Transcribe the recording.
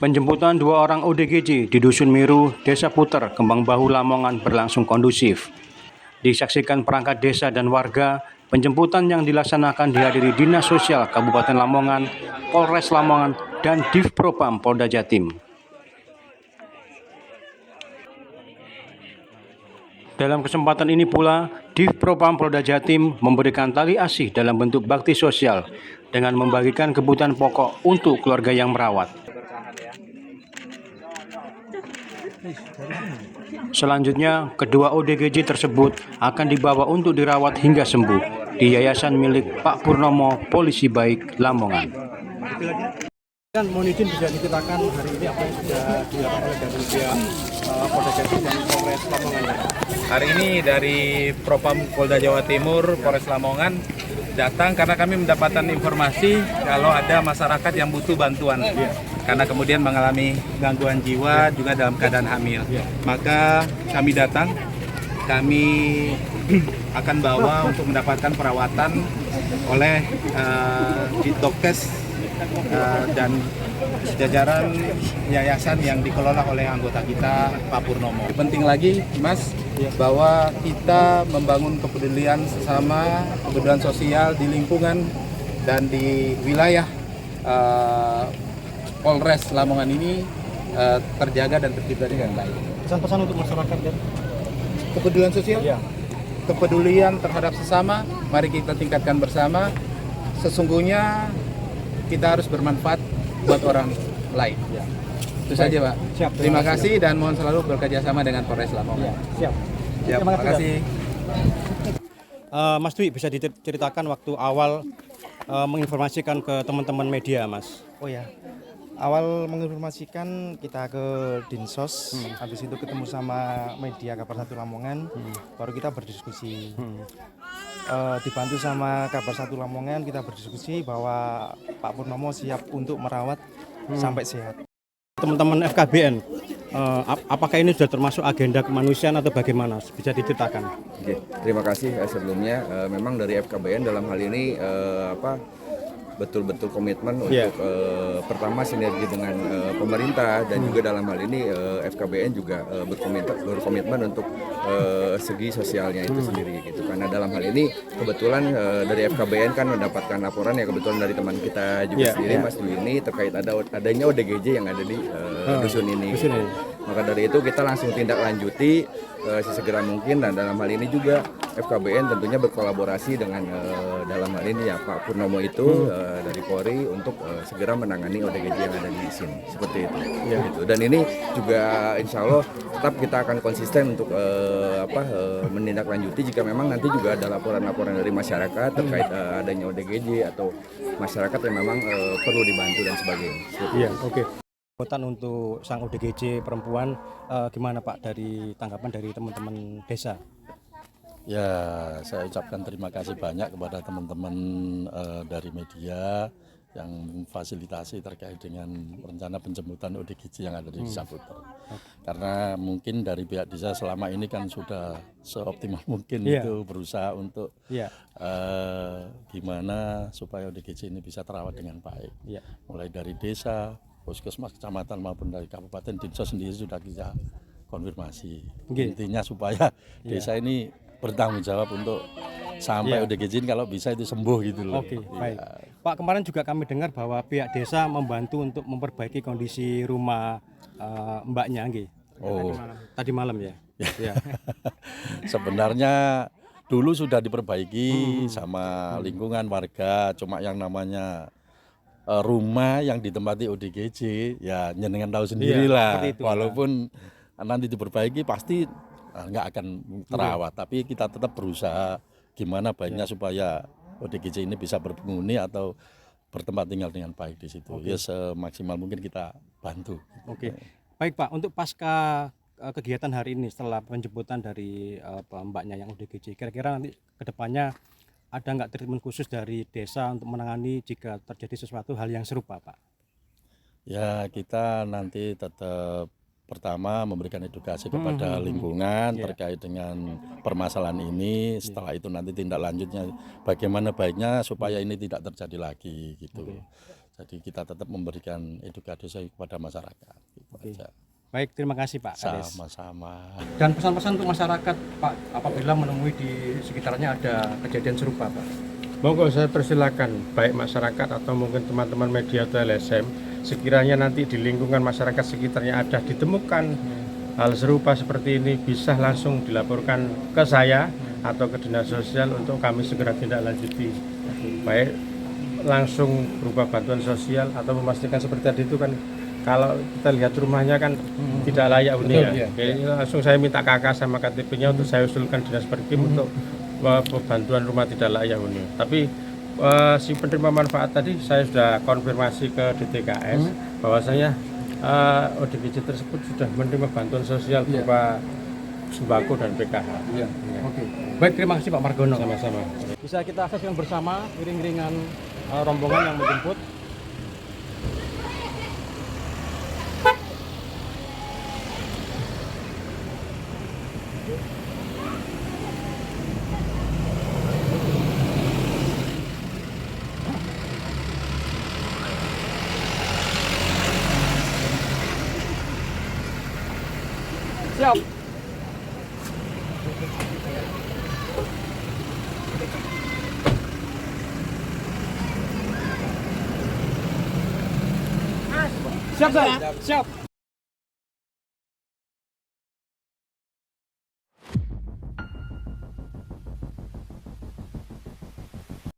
Penjemputan dua orang ODGJ di Dusun Miru, Desa Puter, Kembang Bahu, Lamongan berlangsung kondusif. Disaksikan perangkat desa dan warga, penjemputan yang dilaksanakan dihadiri Dinas Sosial Kabupaten Lamongan, Polres Lamongan, dan Divpropam Polda Jatim. Dalam kesempatan ini pula, Divpropam Polda Jatim memberikan tali asih dalam bentuk bakti sosial dengan membagikan kebutuhan pokok untuk keluarga yang merawat. Selanjutnya, kedua ODGJ tersebut akan dibawa untuk dirawat hingga sembuh di yayasan milik Pak Purnomo, Polisi Baik, Lamongan. Kan mohon izin bisa diceritakan hari ini apa yang sudah dilakukan oleh dari pihak Polda Jatim dan Polres Lamongan. Hari ini dari Propam Polda Jawa Timur, Polres Lamongan datang karena kami mendapatkan informasi kalau ada masyarakat yang butuh bantuan karena kemudian mengalami gangguan jiwa juga dalam keadaan hamil. Maka kami datang, kami akan bawa untuk mendapatkan perawatan oleh Ditkes dan jajaran yayasan yang dikelola oleh anggota kita Pak Purnomo. Penting lagi Mas bahwa kita membangun kepedulian sesama, kepedulian sosial di lingkungan dan di wilayah Polres Lamongan ini terjaga dan tercipta dengan baik. Pesan-pesan untuk masyarakat dan Kepedulian sosial, kepedulian terhadap sesama, mari kita tingkatkan bersama. Sesungguhnya kita harus bermanfaat buat orang lain. Itu saja Pak. Siap, Terima kasih dan mohon selalu bekerja sama dengan Polres Lamongan. siap. Terima kasih. Mas Dwi, bisa diceritakan waktu awal menginformasikan ke teman-teman media, Mas? Oh ya, awal menginformasikan kita ke Dinsos, habis itu ketemu sama media Kabar Satu Lamongan, baru kita berdiskusi. Dibantu sama Kabar Satu Lamongan, kita berdiskusi bahwa Pak Purnomo siap untuk merawat sampai sehat. Teman-teman FKBN, apakah ini sudah termasuk agenda kemanusiaan atau bagaimana? Bisa diceritakan? Oke, terima kasih sebelumnya. Memang dari FKBN dalam hal ini betul-betul komitmen untuk pertama sinergi dengan pemerintah dan juga dalam hal ini FKBN juga berkomitmen untuk segi sosialnya itu sendiri gitu. Karena dalam hal ini kebetulan dari FKBN kan mendapatkan laporan ya kebetulan dari teman kita juga sendiri Mas Dwi ini terkait adanya ODGJ yang ada di dusun ini. Maka dari itu kita langsung tindak lanjuti sesegera mungkin dan dalam hal ini juga FKBN tentunya berkolaborasi dengan dalam hal ini ya Pak Purnomo itu dari Polri untuk segera menangani ODGJ yang ada di sini seperti itu. Gitu. Dan ini juga insya Allah tetap kita akan konsisten untuk menindaklanjuti jika memang nanti juga ada laporan-laporan dari masyarakat terkait adanya ODGJ atau masyarakat yang memang perlu dibantu dan sebagainya. Oke. Untuk sang ODGJ perempuan, gimana Pak dari tanggapan dari teman-teman desa? Ya, saya ucapkan terima kasih banyak kepada teman-teman dari media yang memfasilitasi terkait dengan rencana penjemputan ODGJ yang ada di Desa Puter. Karena mungkin dari pihak desa selama ini kan sudah seoptimal mungkin itu berusaha untuk gimana supaya ODGJ ini bisa terawat dengan baik. Mulai dari desa, puskesmas, kecamatan maupun dari kabupaten, Dinsos sendiri sudah kita konfirmasi. Intinya supaya desa ini bertanggung jawab untuk sampai ODGJ kalau bisa itu sembuh gitu loh. Oke, baik. Pak, kemarin juga kami dengar bahwa pihak desa membantu untuk memperbaiki kondisi rumah mbaknya, nggih. Tadi malam ya. Sebenarnya dulu sudah diperbaiki sama lingkungan warga, cuma yang namanya rumah yang ditempati ODGJ ya nyenengan tahu sendirilah. Walaupun nanti diperbaiki pasti nggak akan terawat, tapi kita tetap berusaha gimana baiknya supaya ODGJ ini bisa berpenghuni atau bertempat tinggal dengan baik di situ. Ya semaksimal mungkin kita bantu. Baik Pak, untuk pasca kegiatan hari ini setelah penjemputan dari mbaknya yang ODGJ, kira-kira nanti kedepannya ada nggak treatment khusus dari desa untuk menangani jika terjadi sesuatu hal yang serupa Pak? Ya kita nanti tetap pertama memberikan edukasi kepada lingkungan terkait dengan permasalahan ini. Setelah itu nanti tindak lanjutnya bagaimana baiknya supaya ini tidak terjadi lagi gitu. Jadi kita tetap memberikan edukasi kepada masyarakat. Gitu aja. Baik, terima kasih Pak Kades. Sama-sama. Dan pesan-pesan untuk masyarakat Pak apabila menemui di sekitarnya ada kejadian serupa Pak. Monggo saya persilakan baik masyarakat atau mungkin teman-teman media atau LSM, sekiranya nanti di lingkungan masyarakat sekitarnya ada ditemukan hal serupa seperti ini, bisa langsung dilaporkan ke saya atau ke dinas sosial untuk kami segera tindak lanjuti. Baik langsung berupa bantuan sosial atau memastikan seperti tadi itu kan, kalau kita lihat rumahnya kan tidak layak huni ya. Jadi langsung saya minta KK sama KTP-nya untuk saya usulkan dinas perkim untuk bantuan rumah tidak layak huni. Tapi si penerima manfaat tadi saya sudah konfirmasi ke DTKS bahwasanya ODGJ tersebut sudah menerima bantuan sosial berupa sembako dan PKH. Oke. Baik, terima kasih Pak Margono. Sama-sama. Bisa kita saksikan bersama iring-iringan rombongan yang menjemput. Siap. Siap, Pak. Siap.